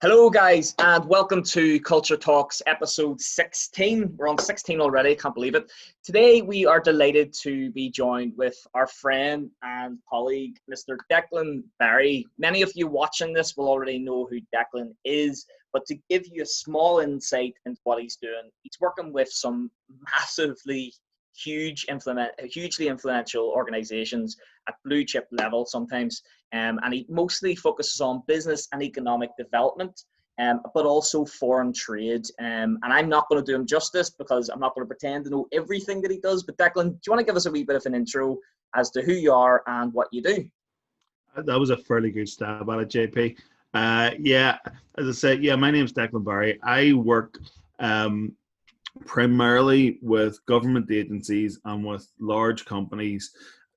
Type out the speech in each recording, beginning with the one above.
Hello, guys, and welcome to Culture Talks episode 16. We're on 16 already, can't believe it. Today, we are delighted to be joined with our friend and colleague, Mr. Declan Barry. Many of you watching this will already know who Declan is, but to give you a small insight into what he's doing, he's working with some hugely influential organizations at blue chip level sometimes. And he mostly focuses on business and economic development, but also foreign trade. And I'm not going to do him justice because I'm not going to pretend to know everything that he does. But Declan, do you want to give us a wee bit of an intro as to who you are and what you do? That was a fairly good stab at it, JP. As I said, my name's Declan Barry. I work primarily with government agencies and with large companies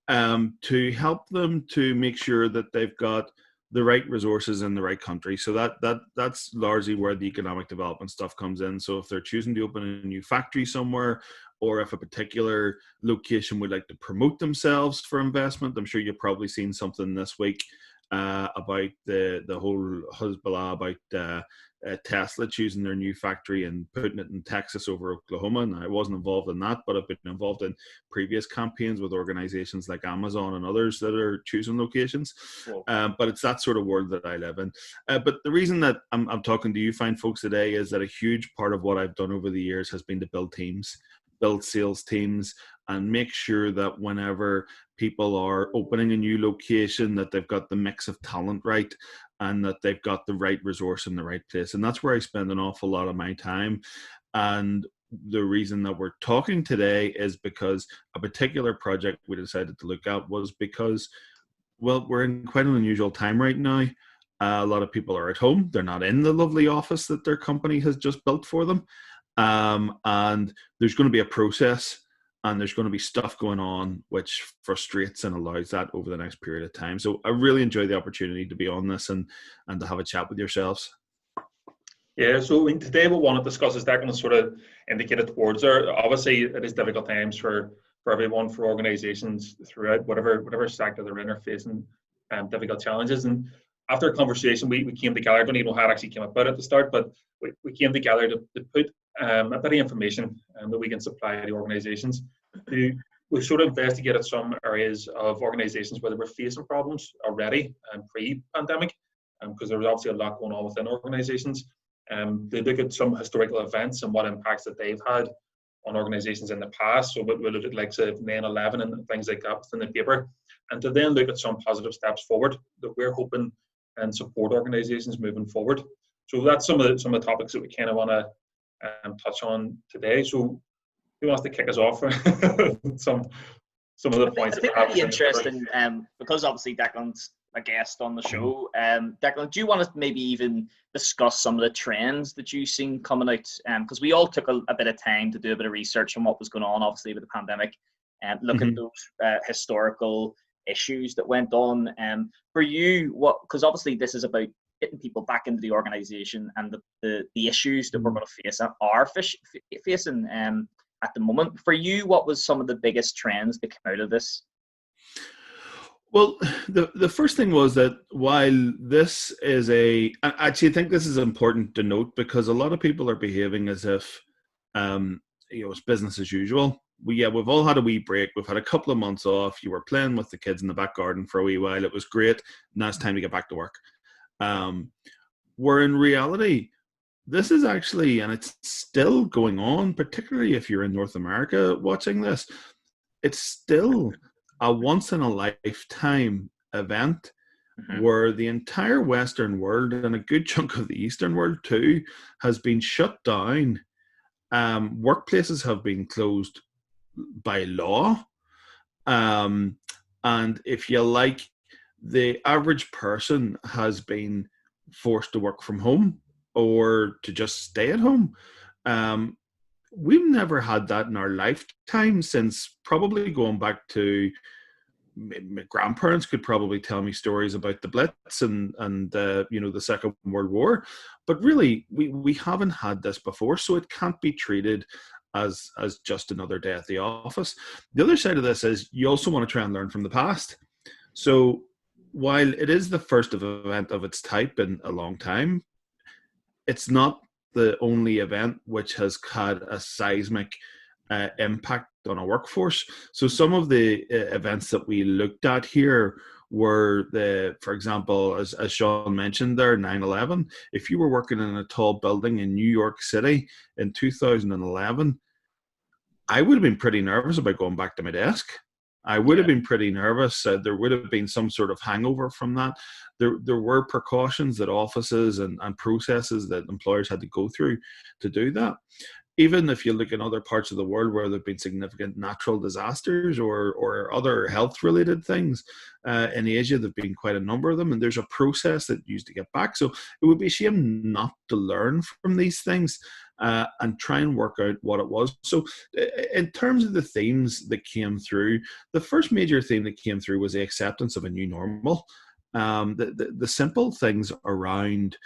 to help them to make sure that they've got the right resources in the right country. So that's largely where the economic development stuff comes in. So if they're choosing to open a new factory somewhere, or if a particular location would like to promote themselves for investment, I'm sure you've probably seen something this week about the whole hezbollah about Tesla choosing their new factory and putting it in Texas over Oklahoma. And I wasn't involved in that, but I've been involved in previous campaigns with organizations like Amazon and others that are choosing locations. Cool. But it's that sort of world that I live in. But the reason that I'm talking to you fine folks today is that a huge part of what I've done over the years has been to build teams, build sales teams, and make sure that whenever people are opening a new location, that they've got the mix of talent right and that they've got the right resource in the right place. And that's where I spend an awful lot of my time. And the reason that we're talking today is because a particular project we decided to look at was because, well, we're in quite an unusual time right now. A lot of people are at home. They're not in the lovely office that their company has just built for them. And there's going to be a process and there's going to be stuff going on which frustrates and allows that over the next period of time. So I really enjoy the opportunity to be on this and to have a chat with yourselves. Yeah, so today what we want to discuss is Declan sort of indicated towards there. Obviously, it is difficult times for everyone, for organisations throughout whatever sector they're in are facing difficult challenges. And after a conversation, we came together. I don't even know how it actually came about at the start, but we came together to put a bit of information that we can supply to organisations. We sort of investigated some areas of organisations where they were facing problems already pre-pandemic, because there was obviously a lot going on within organisations. They look at some historical events and what impacts that they've had on organisations in the past. So we look at like say 9/11 and things like that within the paper, and to then look at some positive steps forward that we're hoping and support organisations moving forward. So that's some of the topics that we kind of want to touch on today. So who wants to kick us off? some of the points. I think it'd be interesting because obviously Declan's a guest on the show. Declan, do you want to maybe even discuss some of the trends that you've seen coming out? Because we all took a bit of time to do a bit of research on what was going on, obviously, with the pandemic, and look at those historical issues that went on. For you, because obviously this is about getting people back into the organisation and the issues that we're going to face are facing at the moment. For you, what was some of the biggest trends that came out of this? Well, the first thing was that while this is I actually think this is important to note because a lot of people are behaving as if it's business as usual. We've all had a wee break. We've had a couple of months off. You were playing with the kids in the back garden for a wee while. It was great. Now it's time to get back to work. Where in reality, this is actually, and it's still going on, particularly if you're in North America watching this, it's still a once in a lifetime event where the entire Western world and a good chunk of the Eastern world too has been shut down. Workplaces have been closed by law. And if you like, the average person has been forced to work from home or to just stay at home. We've never had that in our lifetime since probably going back to my grandparents could probably tell me stories about the Blitz and the Second World War, but really we haven't had this before, so it can't be treated as just another day at the office. The other side of this is you also want to try and learn from the past. So while it is the first event of its type in a long time, it's not the only event which has had a seismic impact on a workforce. So some of the events that we looked at here were for example, as Sean mentioned there, 9/11. If you were working in a tall building in New York City in 2011, I would have been pretty nervous about going back to my desk. I would have been pretty nervous. There would have been some sort of hangover from that. There were precautions that offices and processes that employers had to go through to do that. Even if you look in other parts of the world where there have been significant natural disasters or other health-related things, in Asia there have been quite a number of them, and there's a process that used to get back. So it would be a shame not to learn from these things and try and work out what it was. So in terms of the themes that came through, the first major theme that came through was the acceptance of a new normal. The simple things around...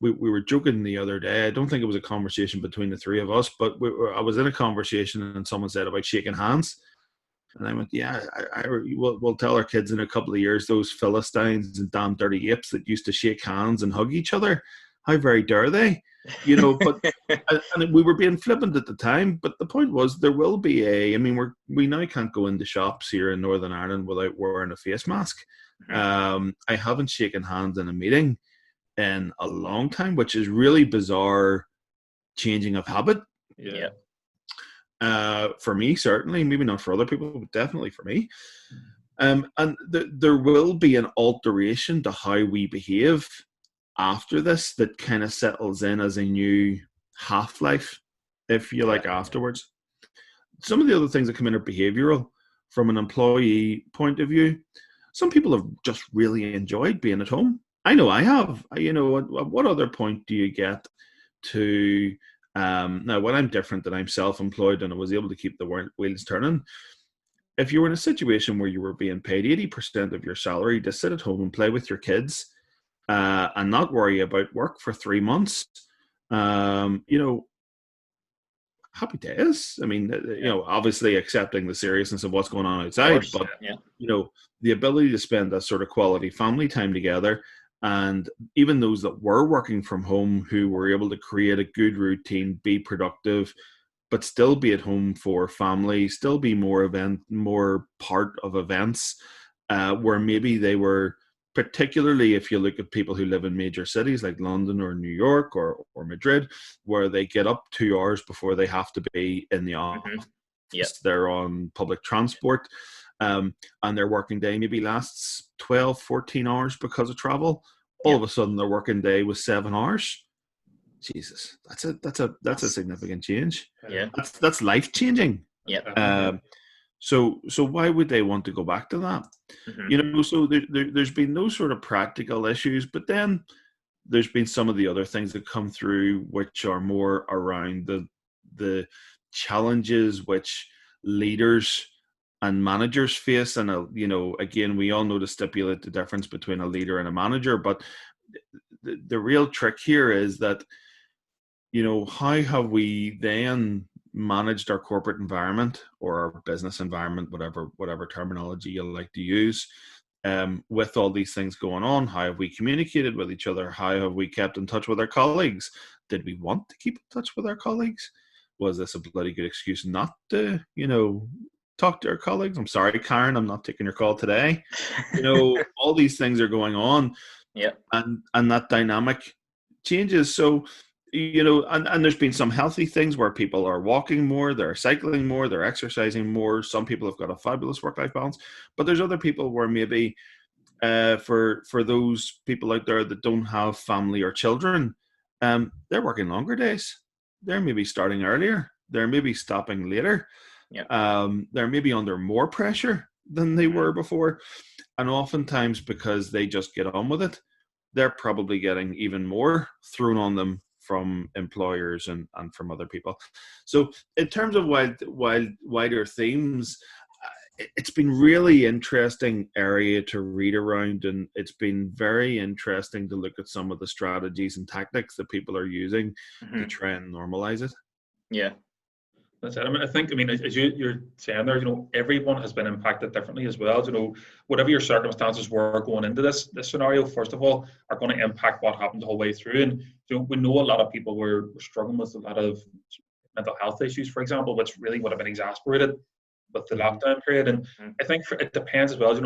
We were joking the other day. I don't think it was a conversation between the three of us, but I was in a conversation and someone said about shaking hands. And I went, yeah, we'll tell our kids in a couple of years, those Philistines and damn dirty apes that used to shake hands and hug each other, how very dare they? But and we were being flippant at the time, but the point was there will be we now can't go into shops here in Northern Ireland without wearing a face mask. I haven't shaken hands in a meeting in a long time, which is really bizarre changing of habit. For me, certainly, maybe not for other people, but definitely for me. And there will be an alteration to how we behave after this that kind of settles in as a new half-life, if you like, afterwards. Some of the other things that come in are behavioral. From an employee point of view, some people have just really enjoyed being at home. I know I have. What other point do you get to now? When I'm different, that I'm self-employed and I was able to keep the wheels turning. If you were in a situation where you were being paid 80% of your salary to sit at home and play with your kids and not worry about work for 3 months, happy days. I mean, obviously accepting the seriousness of what's going on outside, but the ability to spend that sort of quality family time together. And even those that were working from home who were able to create a good routine, be productive, but still be at home for family, still be more part of events, where maybe they were, particularly if you look at people who live in major cities like London or New York or Madrid, where they get up 2 hours before they have to be in the office. They're on public transport. And their working day maybe lasts 12, 14 hours because of travel. All of a sudden, their working day was 7 hours. Jesus, that's a significant change. That's life changing. So why would they want to go back to that? So there's been those sort of practical issues, but then there's been some of the other things that come through, which are more around the challenges which leaders and managers face. And again, we all know to stipulate the difference between a leader and a manager, but the real trick here is that how have we then managed our corporate environment or our business environment, whatever terminology you like to use, with all these things going on? How have we communicated with each other? How have we kept in touch with our colleagues? Did we want to keep in touch with our colleagues? Was this a bloody good excuse not to talk to our colleagues? I'm sorry, Karen, I'm not taking your call today. All these things are going on, and that dynamic changes. So and there's been some healthy things where people are walking more, they're cycling more, they're exercising more. Some people have got a fabulous work-life balance, but there's other people where maybe for those people out there that don't have family or children, they're working longer days. They're maybe starting earlier. They're maybe stopping later. They're maybe under more pressure than they were before. And oftentimes, because they just get on with it, they're probably getting even more thrown on them from employers and from other people. So in terms of wider themes, it's been really interesting area to read around, and it's been very interesting to look at some of the strategies and tactics that people are using to try and normalize it. That's it. I mean, as you're saying there, everyone has been impacted differently as well. Whatever your circumstances were going into this scenario, first of all, are going to impact what happened the whole way through. And we know a lot of people were struggling with a lot of mental health issues, for example, which really would have been exacerbated with the lockdown period. And I think it depends as well.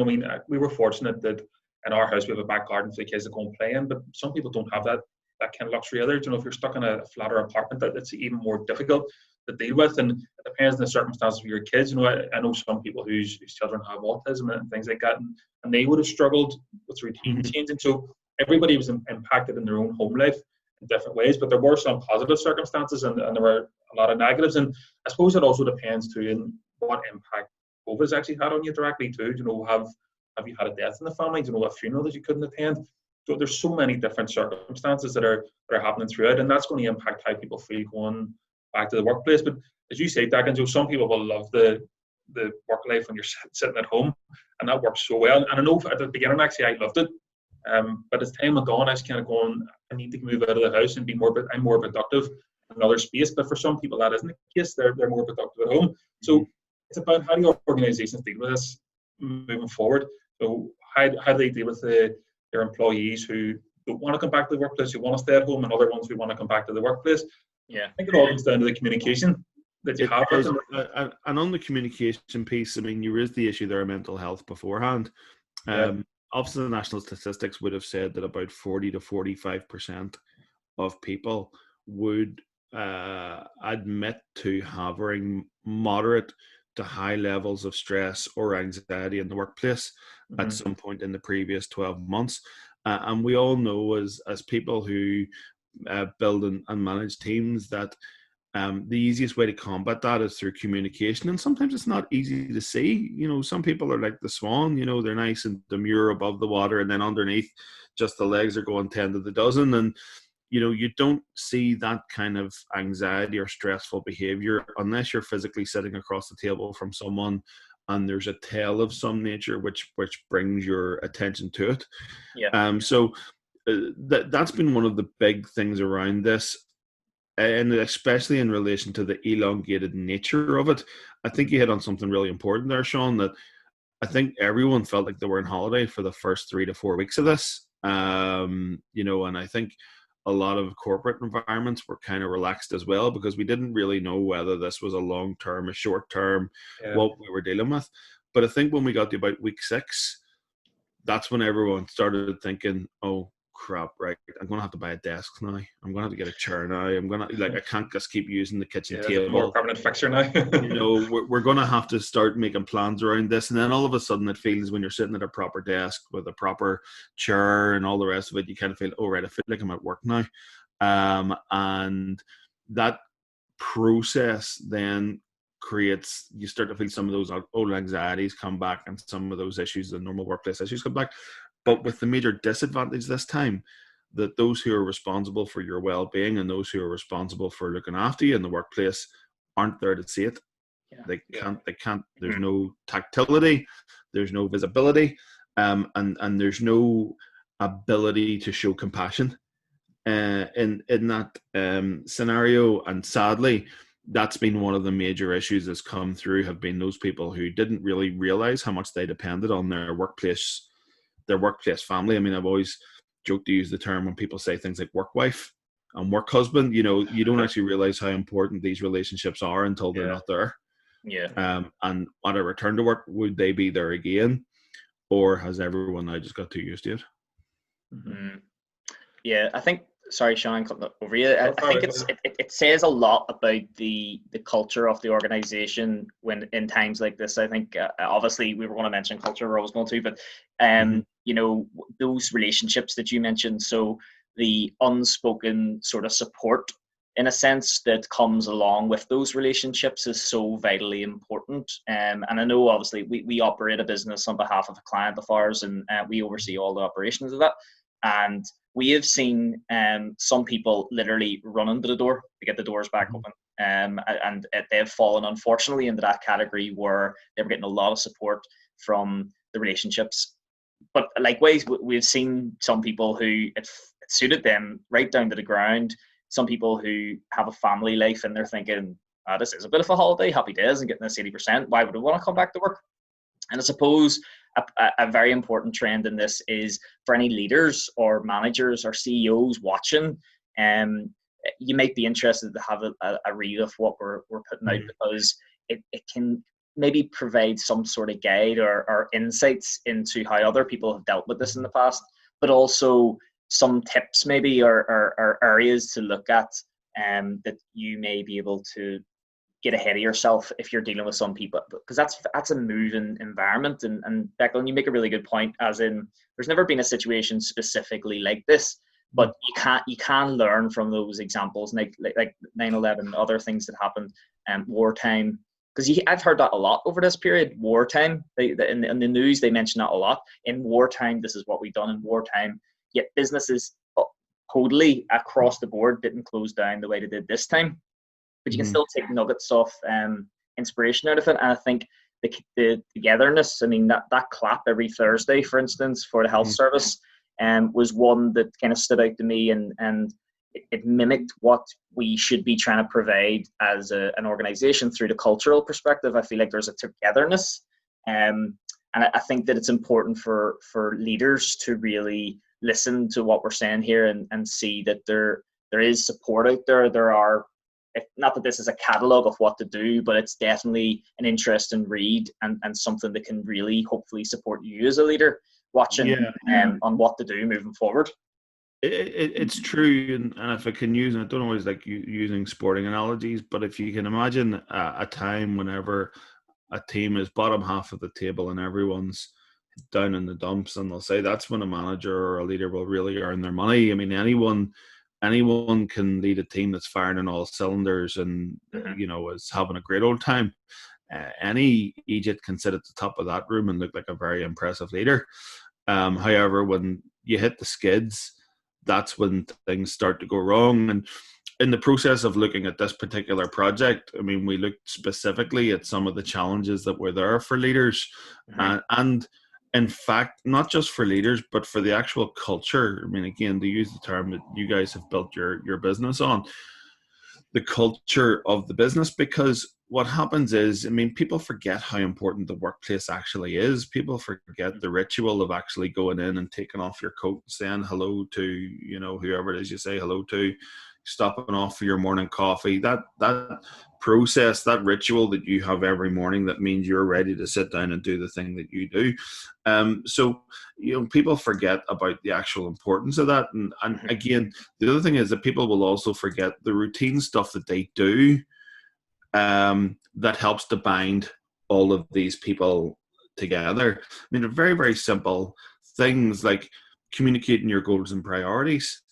We were fortunate that in our house we have a back garden for the kids to go and play in, but some people don't have that kind of luxury either. If you're stuck in a flatter apartment, it's even more difficult to deal with, and it depends on the circumstances of your kids. I know some people whose children have autism and things like that, and they would have struggled with routine changing. So everybody was impacted in their own home life in different ways, but there were some positive circumstances and there were a lot of negatives. And I suppose it also depends too in what impact COVID's actually had on you directly too. Have you had a death in the family? A funeral that you couldn't attend? So there's so many different circumstances that are happening throughout, and that's going to impact how people feel going back to the workplace. But as you say, Declan, some people will love the work life when you're sitting at home, and that works so well. And I know at the beginning, actually, I loved it. But as time went on, I was kind of going, I need to move out of the house and I'm more productive in another space. But for some people, that isn't the case. They're more productive at home. So it's about how do organizations deal with this moving forward. So how do they deal with their employees who don't want to come back to the workplace, who want to stay at home, and other ones who want to come back to the workplace? Yeah, I think it all comes down to the communication that you have. And on the communication piece, you raised the issue there of mental health beforehand. Office of the National Statistics would have said that about 40 to 45% of people would admit to having moderate to high levels of stress or anxiety in the workplace at some point in the previous 12 months. And we all know as people who build and manage teams that the easiest way to combat that is through communication. And sometimes it's not easy to see. Some people are like the swan, they're nice and demure above the water, and then underneath just the legs are going 10 to the dozen. And you don't see that kind of anxiety or stressful behavior unless you're physically sitting across the table from someone and there's a tale of some nature which brings your attention to it. So that's been one of the big things around this, and especially in relation to the elongated nature of it. I think you hit on something really important there, Sean, that I think everyone felt like they were on holiday for the first 3 to 4 weeks of this. And I think a lot of corporate environments were kind of relaxed as well, because we didn't really know whether this was a long-term, a short-term, what we were dealing with. But I think when we got to about week 6, that's when everyone started thinking, oh, crap, right, I'm going to have to buy a desk now. I'm going to have to get a chair now. I can't just keep using the kitchen table. More permanent fixture now. We're going to have to start making plans around this. And then all of a sudden it feels, when you're sitting at a proper desk with a proper chair and all the rest of it, you kind of feel, oh, right, I feel like I'm at work now. And that process then creates, you start to feel some of those old anxieties come back, and some of those issues, the normal workplace issues, come back. But with the major disadvantage this time, that those who are responsible for your well-being and those who are responsible for looking after you in the workplace aren't there to see it. They can't, there's no tactility, there's no visibility, and there's no ability to show compassion in that scenario. And sadly, that's been one of the major issues that's come through, have been those people who didn't really realize how much they depended on their workplace family. I've always joked to use the term when people say things like work wife and work husband, you don't actually realize how important these relationships are until they're not there. And on a return to work, would they be there again, or has everyone now just got too used to it? I think, sorry, Sean, cutting over you. I think it says a lot about the culture of the organization when in times like this. I think obviously we were going to mention culture, we're always going to, but those relationships that you mentioned, so the unspoken sort of support in a sense that comes along with those relationships is so vitally important. And I know obviously we operate a business on behalf of a client of ours, and we oversee all the operations of that. And we have seen some people literally running to the door to get the doors back open. And they've fallen, unfortunately, into that category where they were getting a lot of support from the relationships. But likewise, we've seen some people who it suited them right down to the ground. Some people who have a family life and they're thinking, this is a bit of a holiday, happy days, and getting this 80%. Why would we want to come back to work? And I suppose a very important trend in this is for any leaders or managers or CEOs watching, you might be interested to have a read of what we're putting out, because it can maybe provide some sort of guide or insights into how other people have dealt with this in the past, but also some tips maybe or areas to look at that you may be able to get ahead of yourself if you're dealing with some people, because that's a moving environment. And Declan, you make a really good point, as in there's never been a situation specifically like this, but you can learn from those examples, like 9/11, other things that happened, wartime. Because I've heard that a lot over this period. Wartime, in the news they mention that a lot. In wartime, this is what we've done in wartime. Yet businesses totally across the board didn't close down the way they did this time. But you can still take nuggets of inspiration out of it. And I think the togetherness, I mean, that clap every Thursday, for instance, for the health service, was one that kind of stood out to me, and it mimicked what we should be trying to provide as an organization through the cultural perspective. I feel like there's a togetherness, and I think that it's important for leaders to really listen to what we're saying here and see that there is support out there. There are, not that this is a catalogue of what to do, but it's definitely an interesting read and something that can really hopefully support you as a leader watching on what to do moving forward. It's true, and if I can use, and I don't always like using sporting analogies, but if you can imagine a time whenever a team is bottom half of the table and everyone's down in the dumps, and they'll say that's when a manager or a leader will really earn their money. I mean, anyone can lead a team that's firing on all cylinders and is having a great old time. Any Egypt can sit at the top of that room and look like a very impressive leader. However, when you hit the skids, that's when things start to go wrong. And in the process of looking at this particular project, I mean, we looked specifically at some of the challenges that were there for leaders, and in fact, not just for leaders, but for the actual culture. I mean, again, to use the term that you guys have built your business on, the culture of the business, because what happens is, I mean, people forget how important the workplace actually is. People forget the ritual of actually going in and taking off your coat and saying hello to, whoever it is you say hello to, stopping off for your morning coffee. That process, that ritual that you have every morning, that means you're ready to sit down and do the thing that you do. So people forget about the actual importance of that. And again, the other thing is that people will also forget the routine stuff that they do, that helps to bind all of these people together. I mean, they're very, very simple things like communicating your goals and priorities.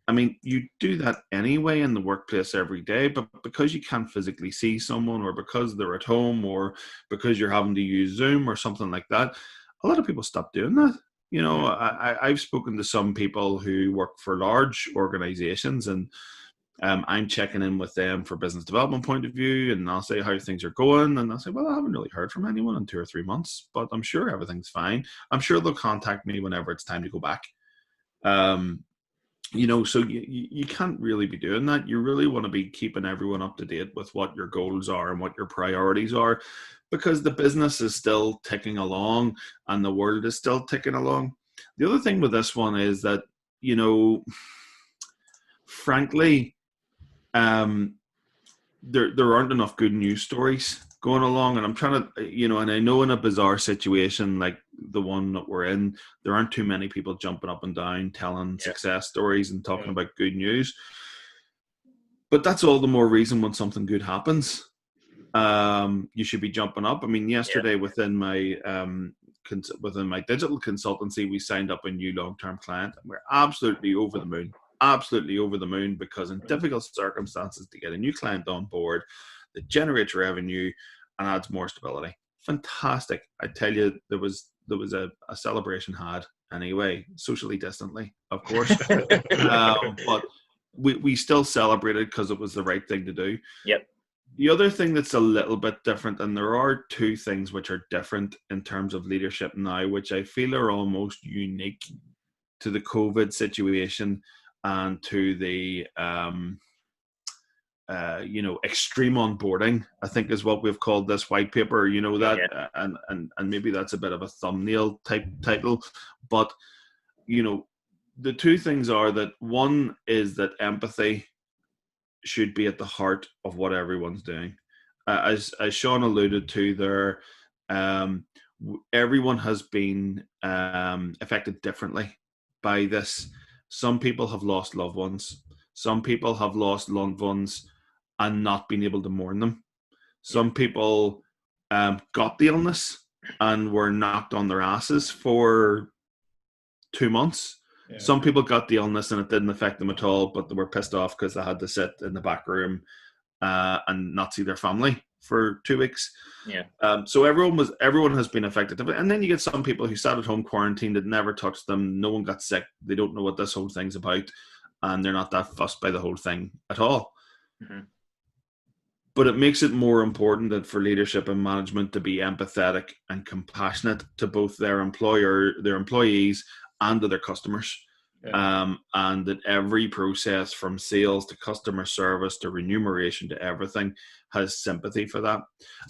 I mean, you do that anyway in the workplace every day, but because you can't physically see someone, or because they're at home, or because you're having to use Zoom or something like that, a lot of people stop doing that. I've spoken to some people who work for large organizations, and I'm checking in with them for business development point of view, and I'll say how things are going, and they'll say, well, I haven't really heard from anyone in 2 or 3 months, but I'm sure everything's fine. I'm sure they'll contact me whenever it's time to go back. So you can't really be doing that. You really want to be keeping everyone up to date with what your goals are and what your priorities are, because the business is still ticking along and the world is still ticking along. The other thing with this one is that, frankly, there aren't enough good news stories going along, and I'm trying to, and I know in a bizarre situation like the one that we're in, there aren't too many people jumping up and down telling success stories and talking about good news, but that's all the more reason when something good happens, you should be jumping up. I mean, yesterday within my digital consultancy, we signed up a new long-term client, and we're absolutely over the moon, because in difficult circumstances, to get a new client on board that generates revenue and adds more stability. Fantastic. I tell you, there was a celebration had anyway, socially distantly, of course. But we still celebrated because it was the right thing to do. Yep. The other thing that's a little bit different, and there are two things which are different in terms of leadership now, which I feel are almost unique to the COVID situation and to the extreme onboarding, I think is what we've called this white paper, that, and maybe that's a bit of a thumbnail type title, but, the two things are that one is that empathy should be at the heart of what everyone's doing. As Sean alluded to there, everyone has been affected differently by this. Some people have lost loved ones. Some people have lost loved ones and not been able to mourn them. Some people got the illness and were knocked on their asses for 2 months. Yeah. Some people got the illness and it didn't affect them at all, but they were pissed off because they had to sit in the back room and not see their family for 2 weeks. Yeah. So everyone has been affected. And then you get some people who sat at home quarantined, that never touched them. No one got sick. They don't know what this whole thing's about, and they're not that fussed by the whole thing at all. Mm-hmm. But it makes it more important that for leadership and management to be empathetic and compassionate to both their employees, and to their customers. Yeah. And that every process from sales to customer service to remuneration to everything has sympathy for that.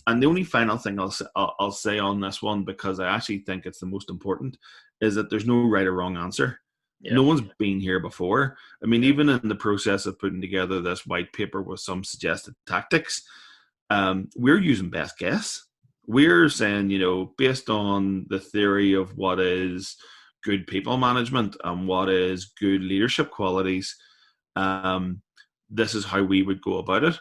And the only final thing I'll say on this one, because I actually think it's the most important, is that there's no right or wrong answer. Yeah. No one's been here before. I mean, even in the process of putting together this white paper with some suggested tactics, we're using best guess. We're saying, based on the theory of what is good people management and what is good leadership qualities, this is how we would go about it.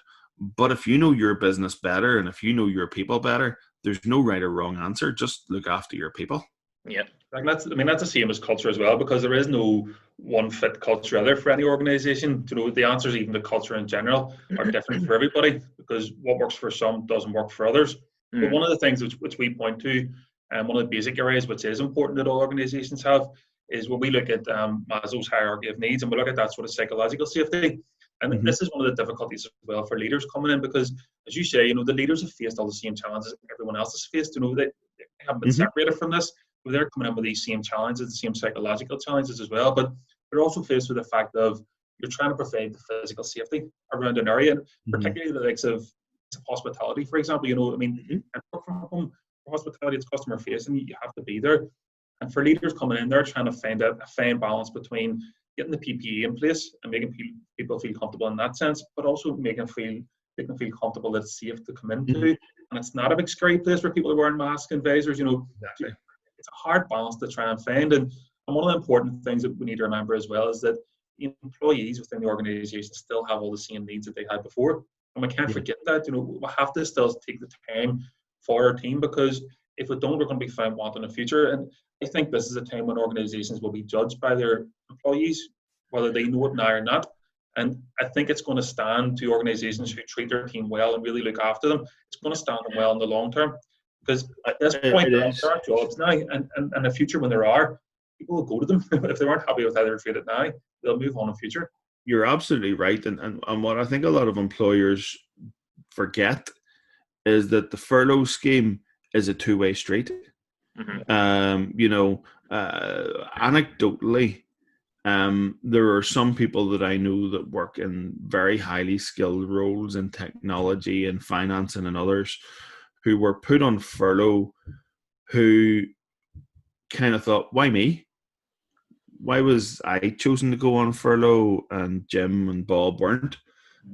But if you know your business better and if you know your people better, there's no right or wrong answer. Just look after your people. Yeah, that's the same as culture as well, because there is no one fit culture either for any organization. The answers, even the culture in general, are different for everybody, because what works for some doesn't work for others. But one of the things which we point to, and one of the basic areas which is important that all organizations have, is when we look at Maslow's hierarchy of needs, and we look at that sort of psychological safety. And this is one of the difficulties as well for leaders coming in, because, as you say, the leaders have faced all the same challenges everyone else has faced. They haven't been separated from this. They're coming in with these same challenges, the same psychological challenges as well. But they're also faced with the fact of you're trying to provide the physical safety around an area, and particularly the likes of hospitality, for example. And work from home, for hospitality, it's customer facing. You have to be there. And for leaders coming in, they're trying to find a fine balance between getting the PPE in place and making people feel comfortable in that sense, but also making them feel comfortable that it's safe to come into. And it's not a big scary place where people are wearing masks and visors. Exactly. It's a hard balance to try and find. And one of the important things that we need to remember as well is that employees within the organization still have all the same needs that they had before. And we can't forget that. We have to still take the time for our team, because if we don't, we're going to be found wanting in the future. And I think this is a time when organizations will be judged by their employees, whether they know it now or not. And I think it's going to stand to organizations who treat their team well and really look after them. It's going to stand them well in the long term. Because at this point, there are jobs now, and in the future, when there are, people will go to them. If they weren't happy with how they're treated now, they'll move on in future. You're absolutely right. And what I think a lot of employers forget is that the furlough scheme is a two-way street. Anecdotally, there are some people that I know that work in very highly skilled roles in technology and finance and others, who were put on furlough, who kind of thought, why me? Why was I chosen to go on furlough and Jim and Bob weren't?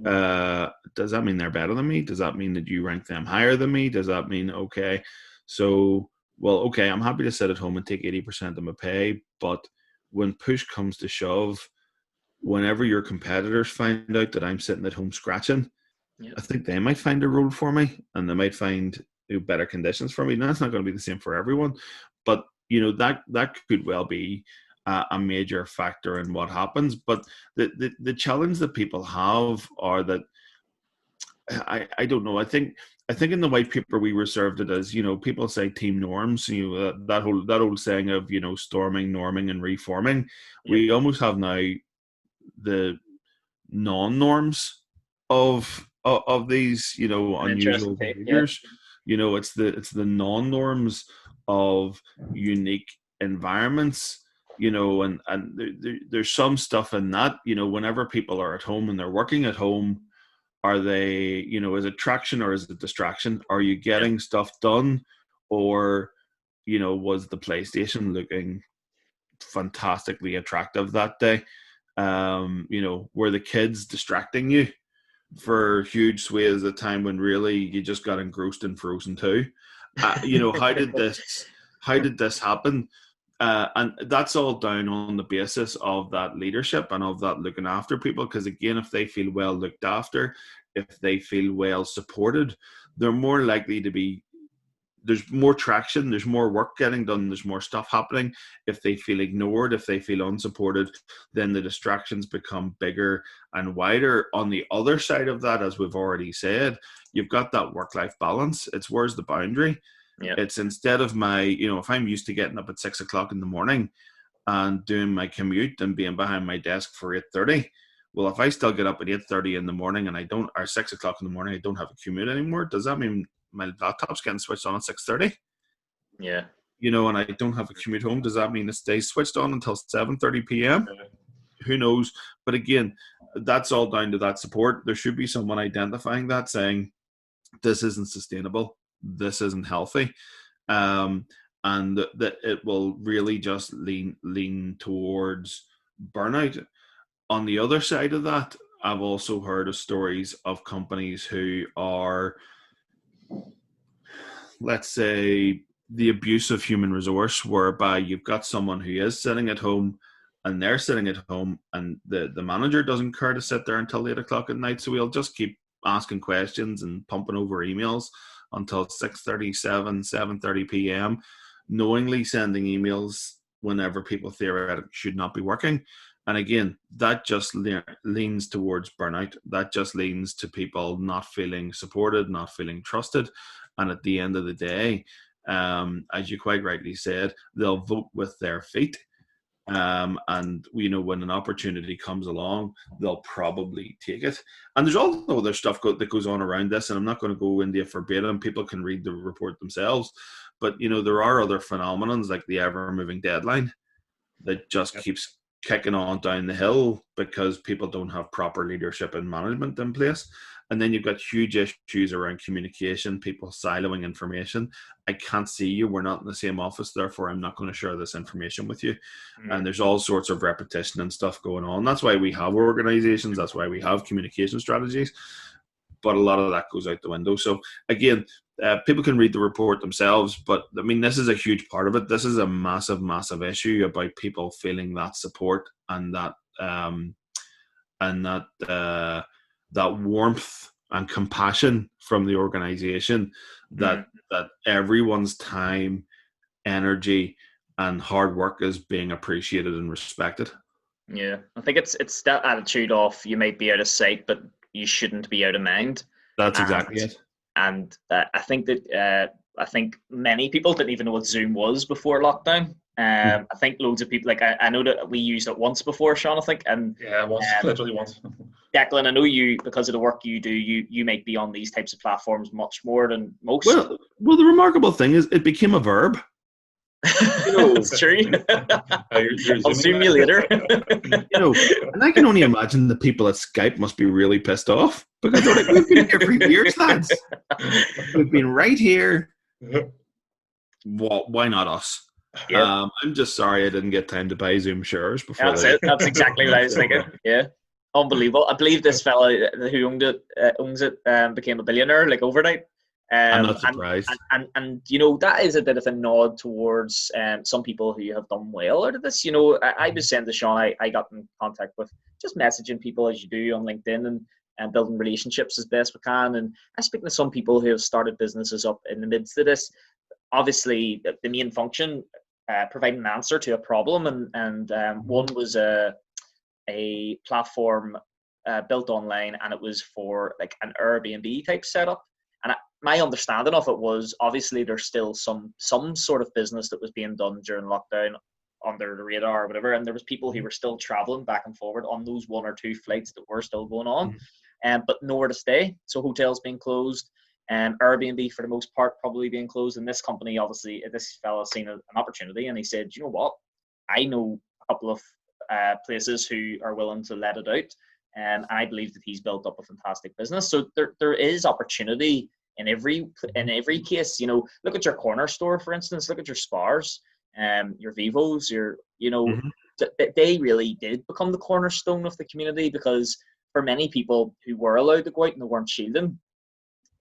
Does that mean they're better than me? Does that mean that you rank them higher than me? Does that mean, I'm happy to sit at home and take 80% of my pay, but when push comes to shove, whenever your competitors find out that I'm sitting at home scratching, I think they might find a role for me, and they might find better conditions for me. Now, that's not going to be the same for everyone, but that could well be a major factor in what happens. But the challenge that people have are that I don't know. I think in the white paper we reserved it as, people say team norms, that old saying of, storming, norming, and reforming. We almost have now the non-norms of these, unusual behaviors. It's the non-norms of unique environments, and there's some stuff in that, whenever people are at home and they're working at home, Are they, is it traction or is it distraction? Are you getting stuff done, or was the PlayStation looking fantastically attractive that day? Were the kids distracting you for huge swathes of time when really you just got engrossed in Frozen 2? How did this happen? And that's all down on the basis of that leadership and of that looking after people. Because again, if they feel well looked after, if they feel well supported, they're more likely to be, there's more traction, there's more work getting done, there's more stuff happening. If they feel ignored, if they feel unsupported, then the distractions become bigger and wider. On the other side of that, as we've already said, you've got that work-life balance. It's where's the boundary? Yeah. It's instead of my, if I'm used to getting up at 6 o'clock in the morning and doing my commute and being behind my desk for 8:30, well, if I still get up at 8:30 in the morning and or 6 o'clock in the morning, I don't have a commute anymore, does that mean my laptop's getting switched on at 6:30? Yeah. And I don't have a commute home, does that mean it stays switched on until 7:30 p.m.? Who knows? But again, that's all down to that support. There should be someone identifying that, saying, this isn't sustainable, this isn't healthy, and that it will really just lean towards burnout. On the other side of that, I've also heard of stories of companies who are, let's say, the abuse of human resource, whereby you've got someone who is sitting at home and they're sitting at home and the manager doesn't care to sit there until 8 o'clock at night, so he'll just keep asking questions and pumping over emails until 6:30, 7:30 p.m., knowingly sending emails whenever people theoretically should not be working. And again, that just leans towards burnout. That just leans to people not feeling supported, not feeling trusted. And at the end of the day, as you quite rightly said, they'll vote with their feet. And when an opportunity comes along, they'll probably take it. And there's all the other stuff that goes on around this, and I'm not going to go into it verbatim. People can read the report themselves. But there are other phenomenons like the ever-moving deadline that just keeps kicking on down the hill because people don't have proper leadership and management in place. And then you've got huge issues around communication, people siloing information. I can't see you, we're not in the same office, therefore I'm not going to share this information with you. And there's all sorts of repetition and stuff going on. That's why we have organizations, that's why we have communication strategies, but a lot of that goes out the window. So again, people can read the report themselves, but I mean, this is a huge part of it. This is a massive, massive issue about people feeling that support and that warmth and compassion from the organization, that everyone's time, energy, and hard work is being appreciated and respected. Yeah, I think it's that attitude of you might be out of sight, but you shouldn't be out of mind. That's exactly it. And I think that I think many people didn't even know what Zoom was before lockdown. I think loads of people, like I know that we used it once before, Sean, I think. And yeah, once, literally once. Declan, I know you, because of the work you do, you might be on these types of platforms much more than most. Well, the remarkable thing is it became a verb. It's true. I'll Zoom you later. And I can only imagine the people at Skype must be really pissed off because they're like, we've been here for years, lads. We've been right here. Well, why not us? Yep. I'm just sorry I didn't get time to buy Zoom shares before. That's it. That's exactly what I was thinking. Yeah, unbelievable. I believe this fella who owns it became a billionaire like overnight. I'm not surprised. And that is a bit of a nod towards some people who have done well out of this. I was saying to Sean, I got in contact with just messaging people as you do on LinkedIn and building relationships as best we can. And I'm speaking to some people who have started businesses up in the midst of this. Obviously, the main function, providing an answer to a problem. And one was a platform built online, and it was for like an Airbnb type setup. And my understanding of it was, obviously there's still some sort of business that was being done during lockdown under the radar or whatever, and there was people who were still traveling back and forward on those one or two flights that were still going on, but nowhere to stay. So hotels being closed, Airbnb for the most part probably being closed. And this company, obviously, this fella seen an opportunity, and he said, you know what, I know a couple of places who are willing to let it out. and I believe that he's built up a fantastic business. So there is opportunity in every case. You know, look at your corner store, for instance. Look at your Spars, your Vivos, your, you know, they really did become the cornerstone of the community, because for many people who were allowed to go out and they weren't shielding,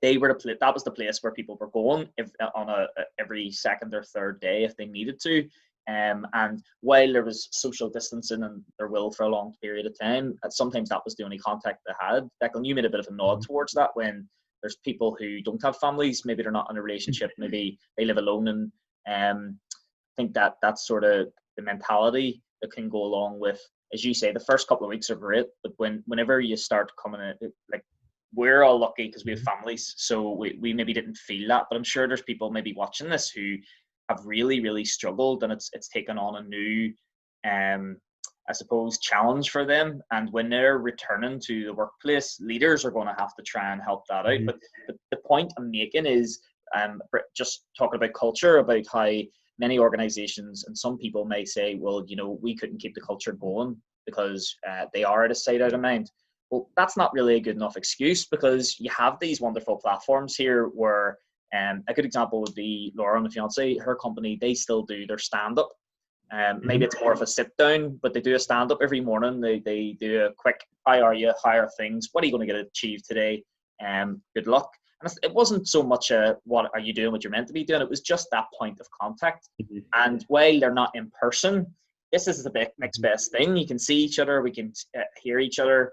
they were that was the place where people were going on every second or third day if they needed to. And while there was social distancing and there will for a long period of time, sometimes that was the only contact they had. Declan, you made a bit of a nod towards that when there's people who don't have families, maybe they're not in a relationship, maybe they live alone, and I think that's sort of the mentality that can go along with, as you say, the first couple of weeks are great, but whenever you start coming in, like, we're all lucky because we have families, so we maybe didn't feel that, but I'm sure there's people maybe watching this who have really, really struggled, and it's taken on a new, I suppose, challenge for them. And when they're returning to the workplace, leaders are going to have to try and help that out. But the point I'm making is, just talking about culture, about how many organizations and some people may say, well, you know, we couldn't keep the culture going because they are out of sight, out of mind. Well, that's not really a good enough excuse, because you have these wonderful platforms here where, a good example would be Laura and the fiance, her company, they still do their stand-up. Maybe it's more of a sit-down, but they do a stand-up every morning. They do a quick, how are you, how are things, what are you going to get achieved today, good luck. And it wasn't so much what are you doing, what you're meant to be doing, it was just that point of contact. And while they're not in person, this is the next best thing. You can see each other, we can hear each other,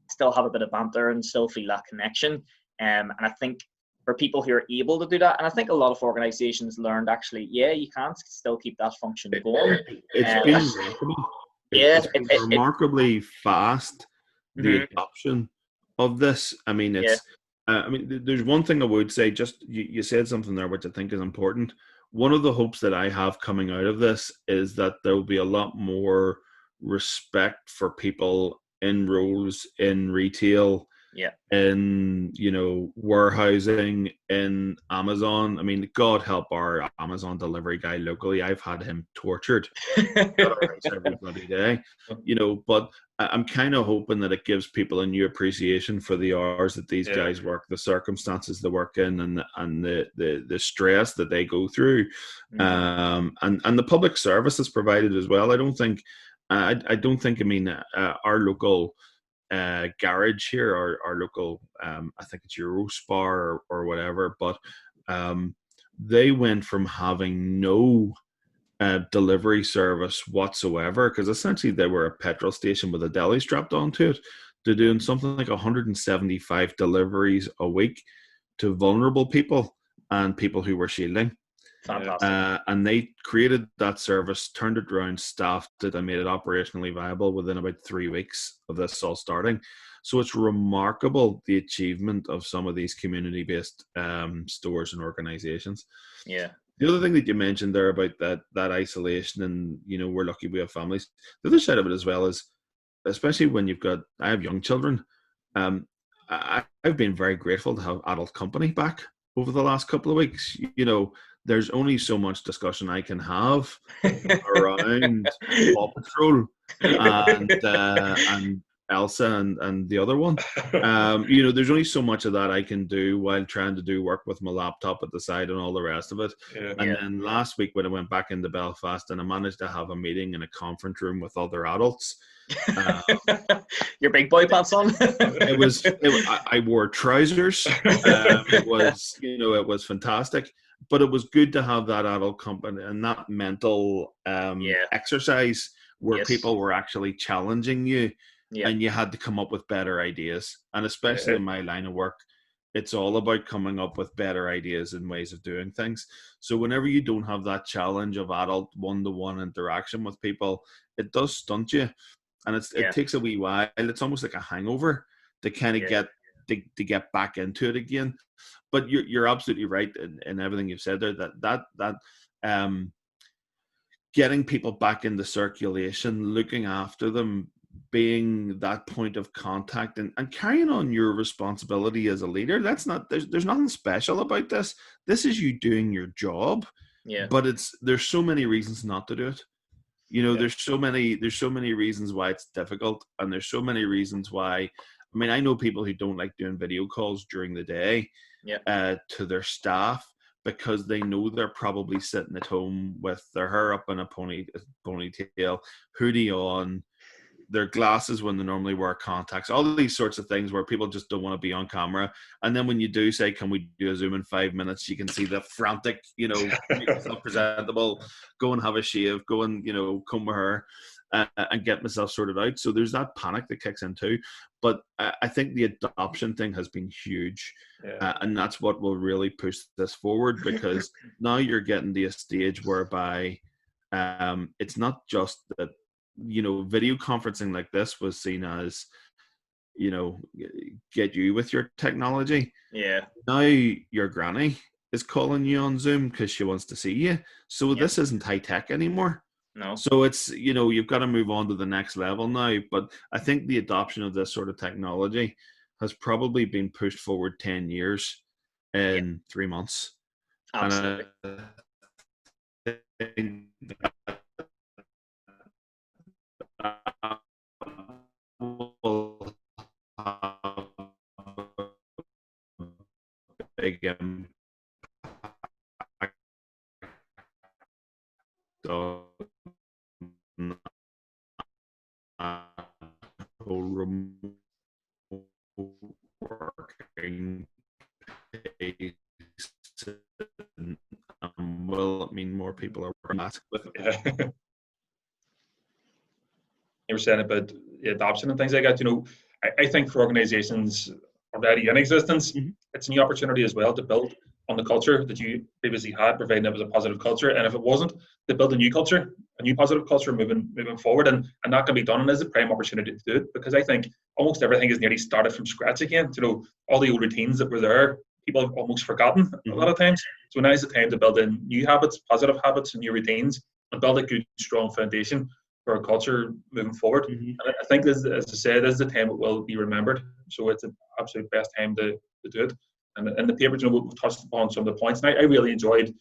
still have a bit of banter and still feel that connection. And I think for people who are able to do that, and I think a lot of organizations learned, actually, yeah, you can still keep that function going. It's been remarkable. It's been remarkably fast, the adoption of this. I mean, it's there's one thing I would say, just you said something there which I think is important. One of the hopes that I have coming out of this is that there will be a lot more respect for people in roles in retail, in, you know, warehousing, in Amazon. I mean, God help our Amazon delivery guy locally. I've had him tortured every bloody day, you know. But I'm kind of hoping that it gives people a new appreciation for the hours that these guys work, the circumstances they work in, and the stress that they go through, and the public service is provided as well. I don't think. I mean, our local garage here, our local, I think it's Eurospar or whatever, but they went from having no delivery service whatsoever, because essentially they were a petrol station with a deli strapped onto it, to doing something like 175 deliveries a week to vulnerable people and people who were shielding. Fantastic. And they created that service, turned it around, staffed it, and made it operationally viable within about 3 weeks of this all starting. So it's remarkable, the achievement of some of these community-based stores and organizations. Yeah. The other thing that you mentioned there about that isolation, and, you know, we're lucky we have families. The other side of it as well is, especially when I have young children, I've been very grateful to have adult company back over the last couple of weeks. You know, there's only so much discussion I can have around Paw Patrol and Elsa and the other one. You know, there's only so much of that I can do while trying to do work with my laptop at the side and all the rest of it. Then last week when I went back into Belfast and I managed to have a meeting in a conference room with other adults. Your big boy pants on. I wore trousers. It was fantastic. But it was good to have that adult company and that mental exercise where people were actually challenging you, and you had to come up with better ideas. And especially in my line of work, it's all about coming up with better ideas and ways of doing things. So whenever you don't have that challenge of adult one-to-one interaction with people, it does stunt you, and it takes a wee while. It's almost like a hangover to kind of get back into it again. But you're absolutely right in everything you've said there, that getting people back into circulation, looking after them, being that point of contact, and carrying on your responsibility as a leader. There's nothing special about this. This is you doing your job. But there's so many reasons not to do it. You know, Yeah. there's so many reasons why it's difficult, and there's so many reasons why. I mean, I know people who don't like doing video calls during the day to their staff because they know they're probably sitting at home with their hair up in a ponytail, hoodie on, their glasses when they normally wear contacts, all these sorts of things where people just don't want to be on camera. And then when you do say, can we do a Zoom in 5 minutes, you can see the frantic, you know, make yourself presentable, go and have a shave, go and, you know, comb my hair and get myself sorted out. So there's that panic that kicks in too. But I think the adoption thing has been huge. And that's what will really push this forward, because now you're getting to a stage whereby it's not just that, you know, video conferencing like this was seen as, you know, get you with your technology. Yeah. Now your granny is calling you on Zoom because she wants to see you. So this isn't high tech anymore. No. So it's, you know, you've got to move on to the next level now. But I think the adoption of this sort of technology has probably been pushed forward 10 years in 3 months. Absolutely. And I think that will have a big impact on whole remote working pace, well, I mean, more people are wearing masks. You were saying about the adoption and things like that. You know, I think for organizations already in existence, it's a new opportunity as well to build on the culture that you previously had, providing it was a positive culture. And if it wasn't, to build a new culture, a new positive culture moving forward. And that can be done, and is a prime opportunity to do it, because I think almost everything is nearly started from scratch again. You know, all the old routines that were there, people have almost forgotten a lot of times. So now is the time to build in new habits, positive habits, and new routines, and build a good, strong foundation for a culture moving forward. And I think this, as I said, this is the time it will be remembered. So it's the absolute best time to do it. And in the paper, you know, we've touched upon some of the points. And I really enjoyed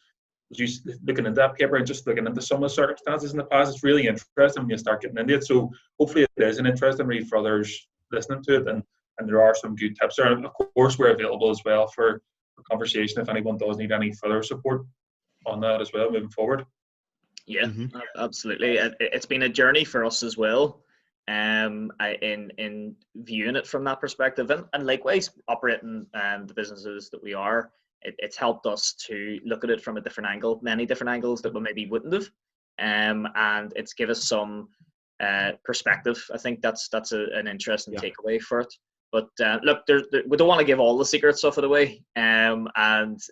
just looking into that paper and just looking into some of the circumstances in the past. It's really interesting when you start getting into it. So hopefully it is an interesting read for others listening to it. And there are some good tips there. And of course, we're available as well for conversation if anyone does need any further support on that as well moving forward. Yeah, absolutely. It's been a journey for us as well, in viewing it from that perspective, and likewise operating the businesses that we are. It's helped us to look at it from a different angle, many different angles that we maybe wouldn't have, and it's given us some perspective. I think that's an interesting takeaway for it. But look, we don't want to give all the secret stuff of the way, and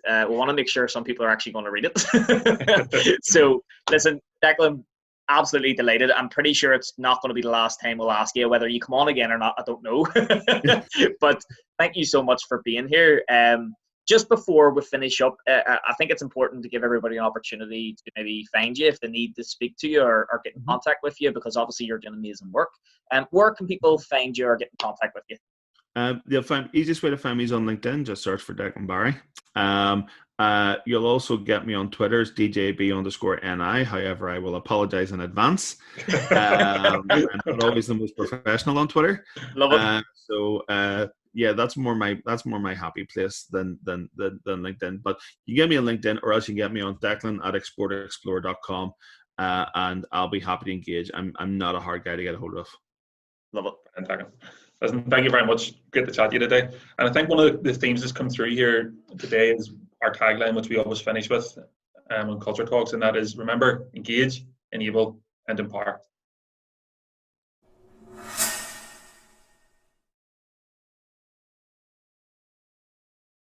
we want to make sure some people are actually going to read it. So, listen, Declan, absolutely delighted. I'm pretty sure it's not going to be the last time we'll ask you whether you come on again or not. I don't know. But thank you so much for being here. Just before we finish up, I think it's important to give everybody an opportunity to maybe find you if they need to speak to you or get in contact with you, because obviously you're doing amazing work. Where can people find you or get in contact with you? The easiest way to find me is on LinkedIn. Just search for Declan Barry. You'll also get me on Twitter as DJB_NI. However, I will apologize in advance. I'm not always the most professional on Twitter. Love it. Yeah, that's more my happy place than LinkedIn. But you get me on LinkedIn, or else you can get me on Declan@exportexplorer.com, and I'll be happy to engage. I'm not a hard guy to get a hold of. Love it. And Declan, listen, thank you very much. Great to chat to you today. And I think one of the themes that's come through here today is our tagline, which we always finish with on Culture Talks, and that is: remember, engage, enable, and empower.